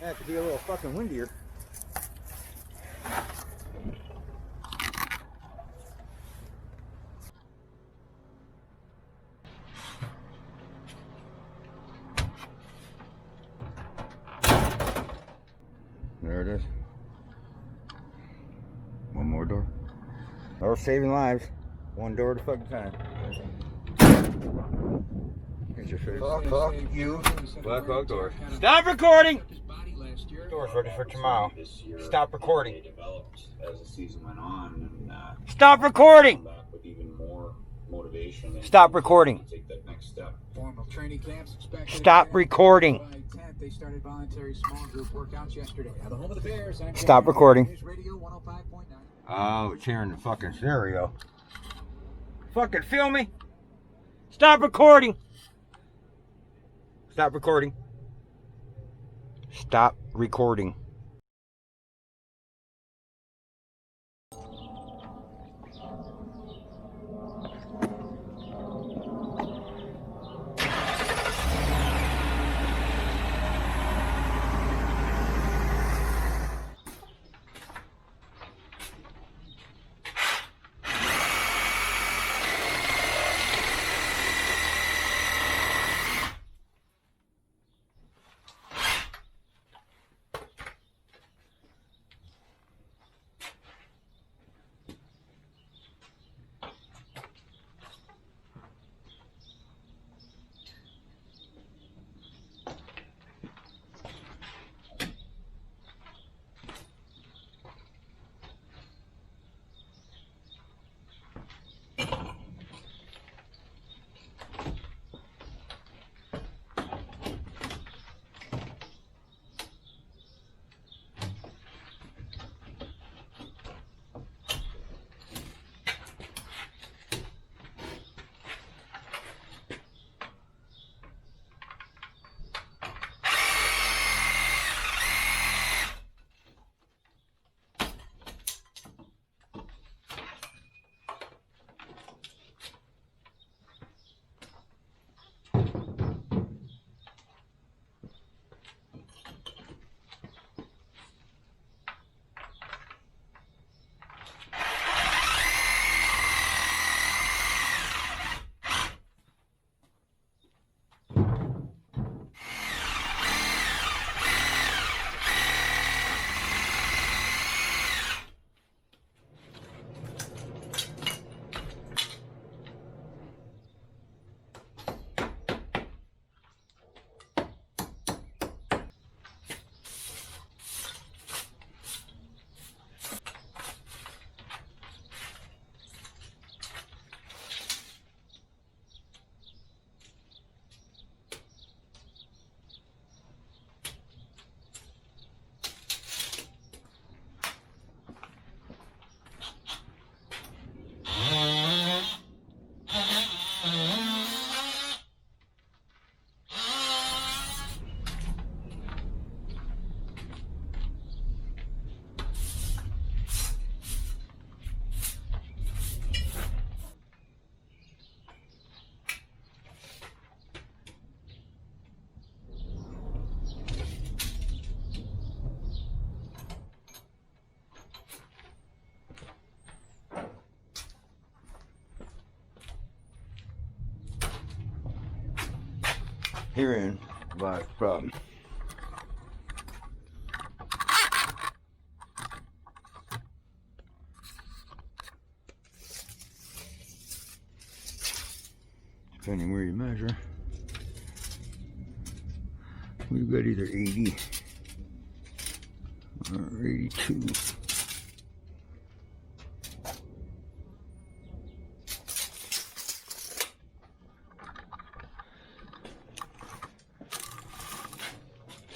That could be a little fucking windier. There it is. One more door. Or saving lives. One door at a fucking time. Here's your food. Fuck you. Blackhawk Doors. Stop recording! Doors ready for tomorrow. Stop recording. As the season went on, and, stop recording! Stop recording. Take that next step. Formal training camps expected. Stop recording. They started voluntary small group workouts yesterday. At the home of the Bears. Stop recording. Oh, it's hearing the fucking stereo. Fucking feel me? Stop recording. Stop recording. Stop recording. Herein lies the problem. Depending where you measure, we've got either 80 or 82.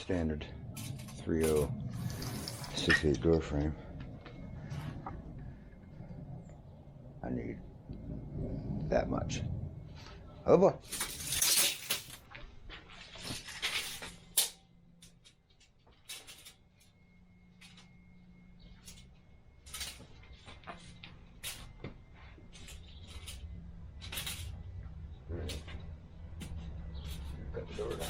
Standard 3.0 6/8 door frame. I need that much. Oh boy. Cut the door down.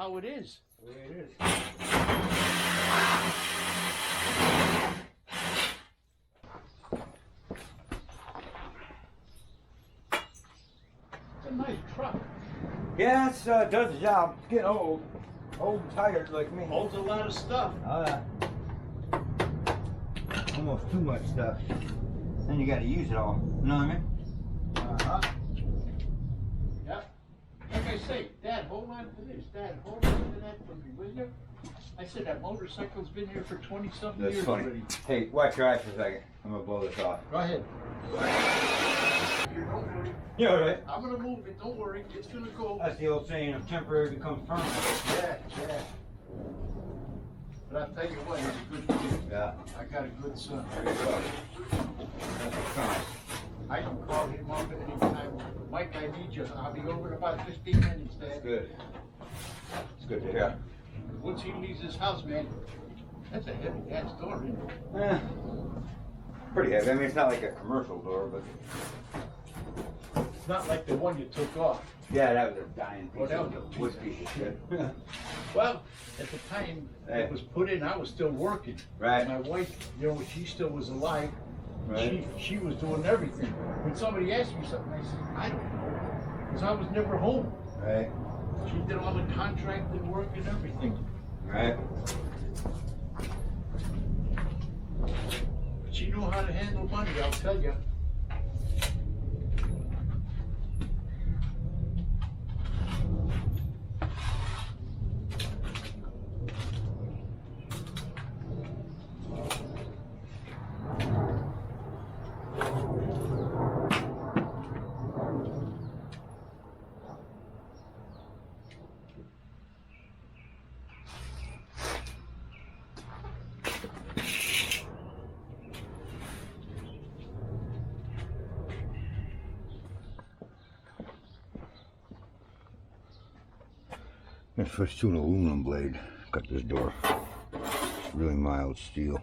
how it is. The way it is. It's a nice truck. Yeah, it does the job. It's getting old. Old and tired like me. Holds a lot of stuff. Almost too much stuff. Then you gotta use it all. You know what I mean? Uh-huh. Yep. Like I say, Dad, hold on to this. Dad, hold on to that for me, will you? I said that motorcycle's been here for 20-something years already. Hey, watch your eyes for a second. I'm gonna blow this off. Go ahead. Don't worry. You're all right. I'm gonna move it. Don't worry. It's gonna go. That's the old saying of temporary becomes permanent. Yeah, yeah. But I'll tell you what, he's a good kid. Yeah. I got a good son. There you go. That's what counts. I can call him up at any time. Mike, I need you. I'll be over in about 15 minutes, Dad. That's good. It's good to hear. Once he leaves his house, man, that's a heavy ass door, isn't it? Eh, pretty heavy. I mean, it's not like a commercial door, but It's not like the one you took off. yeah, that was a dying piece that of was a wood piece of shit. Well, at the time it was put in, I was still working. Right. My wife, you know, she still was alive. Right. She was doing everything. When somebody asked me something, I said, I don't know, because I was never home. Right. She did all the contracted work and everything. Right. But she knew how to handle money, I'll tell you. I'm gonna switch to an aluminum blade. Cut this door. Really mild steel.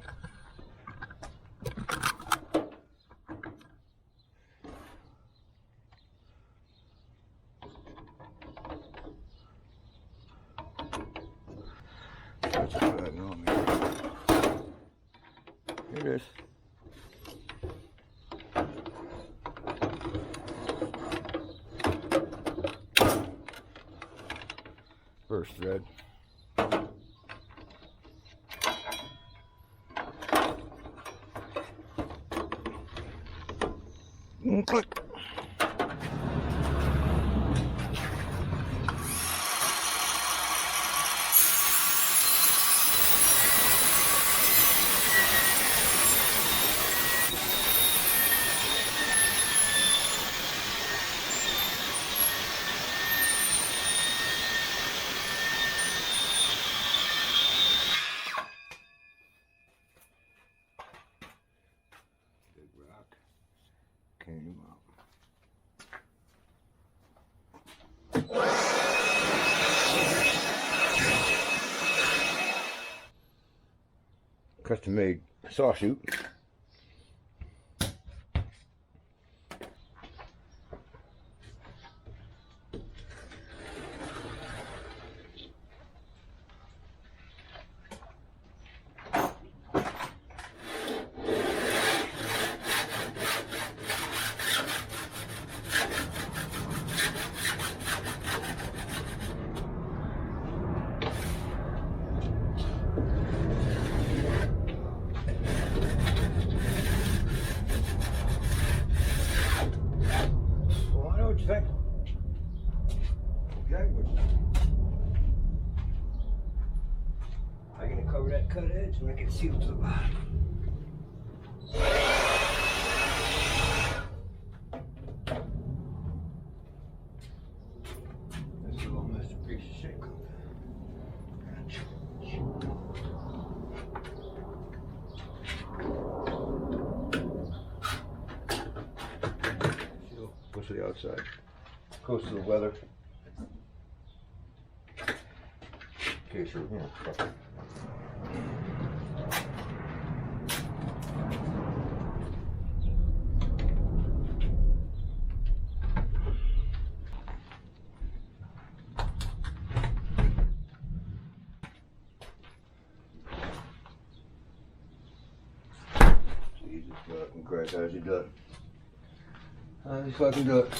That's a 5mm. Here it is. First thread. And click. Came up. Custom made saw chute. I'm going to cover that cut edge and make it seal to the bottom. This little Mr. Piece of shit comes goes to the outside. Goes to the weather. Okay, so you know. Jesus fucking Christ, how'd you do it? How'd you fucking do it?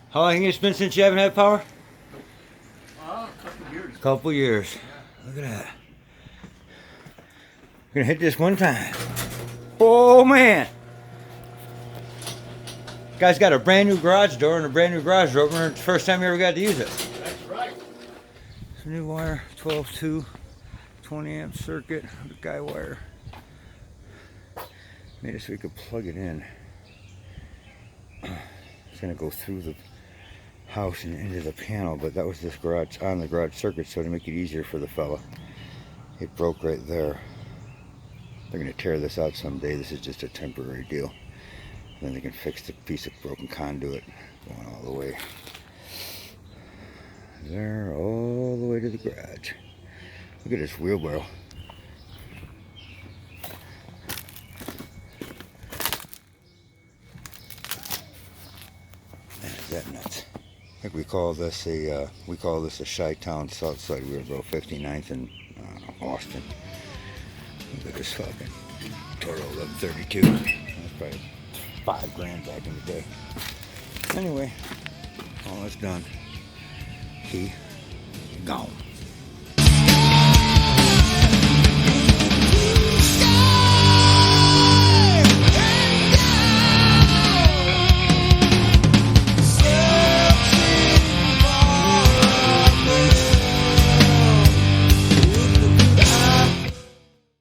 How long has it been since you haven't had power? A couple years. A couple years. Yeah. Look at that. We're gonna hit this one time. Oh man! Guy's got a brand new garage door and a brand new garage opener. It's the first time you ever got to use it. That's right. It's a new wire, 12-2, 20 amp circuit, the guy wire. Made it so we could plug it in. It's gonna go through the house and into the panel, but that was this garage on the garage circuit, so to make it easier for the fella, it broke right there. They're gonna tear this out someday. This is just a temporary deal. Then they can fix the piece of broken conduit going all the way there, all the way to the garage. Look at this wheelbarrow. Man, is that nuts? I think we call this a Chi-Town Southside wheelbarrow, 59th and Austin. Look at this fucking Toro 1132. That's probably $5 grand back in the day. Anyway, all that's done. He gone.